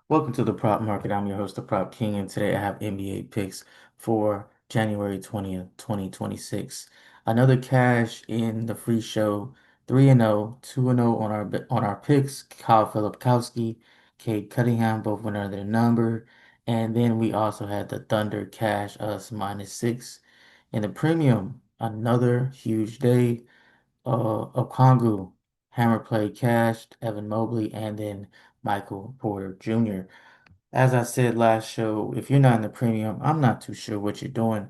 Welcome to the Prop Market. I'm your host, the Prop King, and today I have NBA picks for January 20th, 2026. Another cash in the free show, 3-0, 2-0 on our picks. Kyle Filipkowski, Cade Cunningham, both went under their number. And then we also had the Thunder cash us -6. In the premium, another huge day. Okongwu, Hammer play cashed, Evan Mobley, and then Michael Porter Jr. As I said last show, if you're not in the premium, I'm not too sure what you're doing.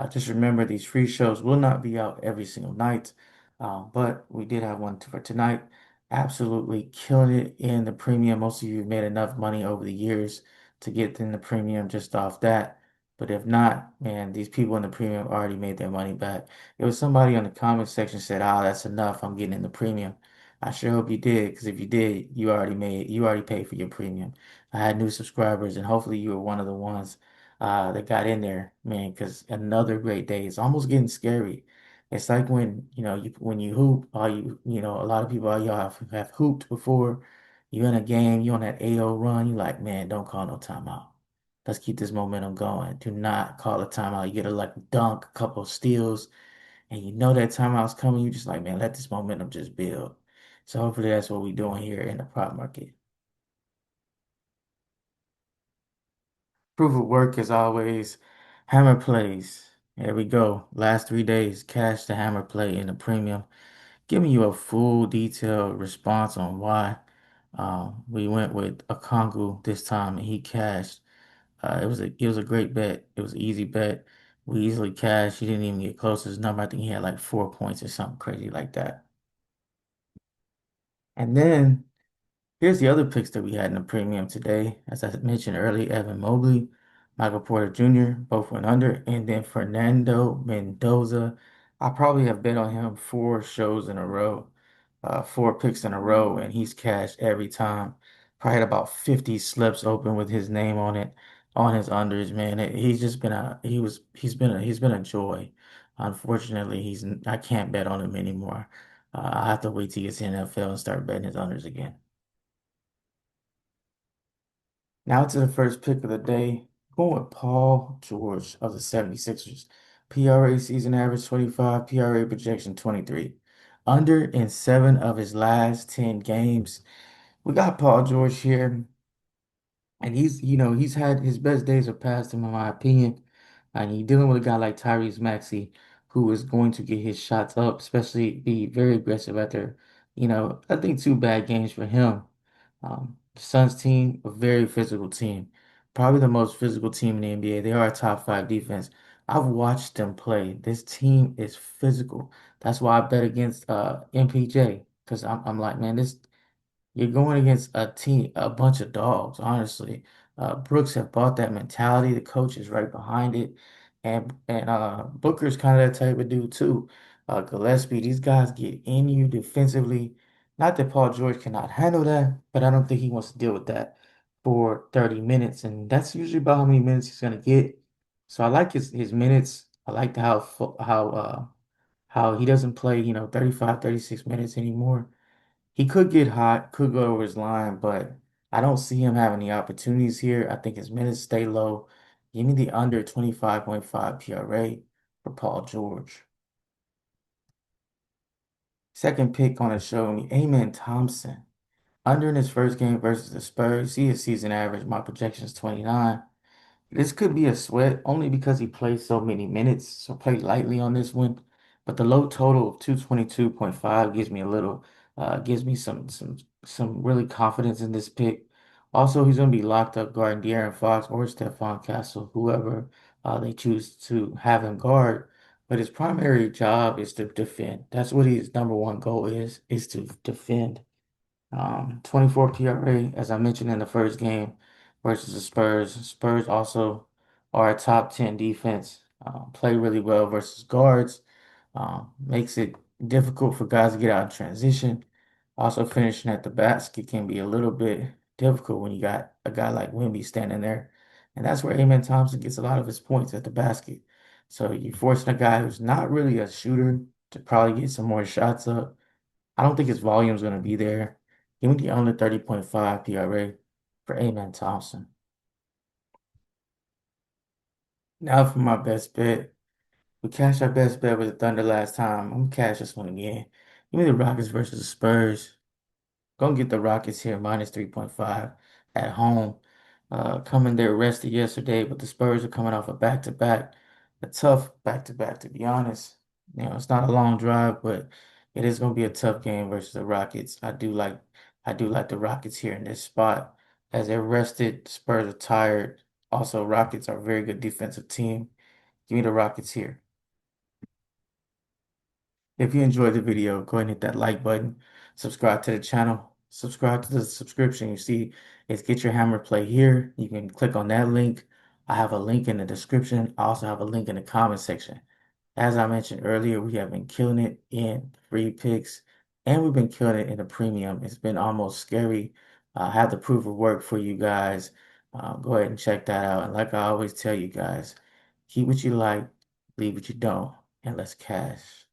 Just remember these free shows will not be out every single night, but we did have one for tonight. Absolutely killing it in the premium. Most of you have made enough money over the years to get in the premium just off that. But if not, man, these people in the premium already made their money back. It was somebody on the comment section said, "Ah, that's enough. I'm getting in the premium." I sure hope you did, because if you did, you already paid for your premium. I had new subscribers, and hopefully you were one of the ones that got in there, man. Because another great day. It's almost getting scary. It's like when when you hoop, all a lot of people, all y'all have hooped before. You're in a game, you're on that AO run. You're like, man, don't call no timeout. Let's keep this momentum going. Do not call a timeout. You get a like dunk, a couple of steals, and you know that timeout's coming. You just like, man, let this momentum just build. So hopefully that's what we're doing here in the prop market. Proof of work as always. Hammer plays. There we go. Last 3 days, cash the hammer play in the premium. Giving you a full detailed response on why. We went with a Kongu this time and he cashed. It was a great bet. It was an easy bet. We easily cashed. He didn't even get close to his number. I think he had like 4 points or something crazy like that. And then here's the other picks that we had in the premium today. As I mentioned earlier, Evan Mobley, Michael Porter Jr., both went under. And then Fernando Mendoza, I probably have bet on him 4 shows in a row, 4 picks in a row, and he's cashed every time. Probably had about 50 slips open with his name on it, on his unders, man. He's just been he's been a joy. Unfortunately, I can't bet on him anymore. I have to wait till he gets to the NFL and start betting his unders again. Now to the first pick of the day. Going with Paul George of the 76ers. PRA season average 25, PRA projection 23. Under in 7 of his last 10 games. We got Paul George here. And he's had his best days have passed him, in my opinion. And you're dealing with a guy like Tyrese Maxey, who is going to get his shots up, especially be very aggressive after, I think 2 bad games for him. The Suns team, a very physical team, probably the most physical team in the NBA. They are a top 5 defense. I've watched them play. This team is physical. That's why I bet against MPJ because I'm like, man, this you're going against a team, a bunch of dogs, honestly. Brooks have bought that mentality. The coach is right behind it. And Booker's kind of that type of dude too. Gillespie, these guys get in you defensively. Not that Paul George cannot handle that, but I don't think he wants to deal with that for 30 minutes. And that's usually about how many minutes he's gonna get. So I like his minutes. I like how he doesn't play, 35, 36 minutes anymore. He could get hot, could go over his line, but I don't see him having the opportunities here. I think his minutes stay low. Give me the under 25.5 PRA for Paul George. Second pick on the show, me, Amen Thompson. Under in his first game versus the Spurs, see his season average. My projection is 29. This could be a sweat only because he plays so many minutes, so play lightly on this one. But the low total of 222.5 gives me gives me some really confidence in this pick. Also, he's going to be locked up guarding De'Aaron Fox or Stephon Castle, whoever they choose to have him guard. But his primary job is to defend. That's what his number one goal is to defend. 24 PRA, as I mentioned in the first game versus the Spurs. Spurs also are a top 10 defense, play really well versus guards, makes it difficult for guys to get out in transition. Also, finishing at the basket can be a little bit difficult when you got a guy like Wemby standing there. And that's where Amen Thompson gets a lot of his points at the basket. So you're forcing a guy who's not really a shooter to probably get some more shots up. I don't think his volume is going to be there. Give me the under 30.5 PRA. for Amen Thompson. Now for my best bet. We cashed our best bet with the Thunder last time. I'm gonna cash this one again. Give me the Rockets versus the Spurs. Gonna get the Rockets here minus 3.5 at home. Coming there rested yesterday, but the Spurs are coming off a back-to-back, a tough back-to-back to be honest. It's not a long drive, but it is gonna be a tough game versus the Rockets. I do like the Rockets here in this spot. As they're rested, Spurs are tired. Also, Rockets are a very good defensive team. Give me the Rockets here. If you enjoyed the video, go ahead and hit that like button. Subscribe to the channel. Subscribe to the subscription. You see, it's Get Your Hammer Play here. You can click on that link. I have a link in the description. I also have a link in the comment section. As I mentioned earlier, we have been killing it in free picks and we've been killing it in the premium. It's been almost scary. I have the proof of work for you guys. Go ahead and check that out. And like I always tell you guys, keep what you like, leave what you don't, and let's cash.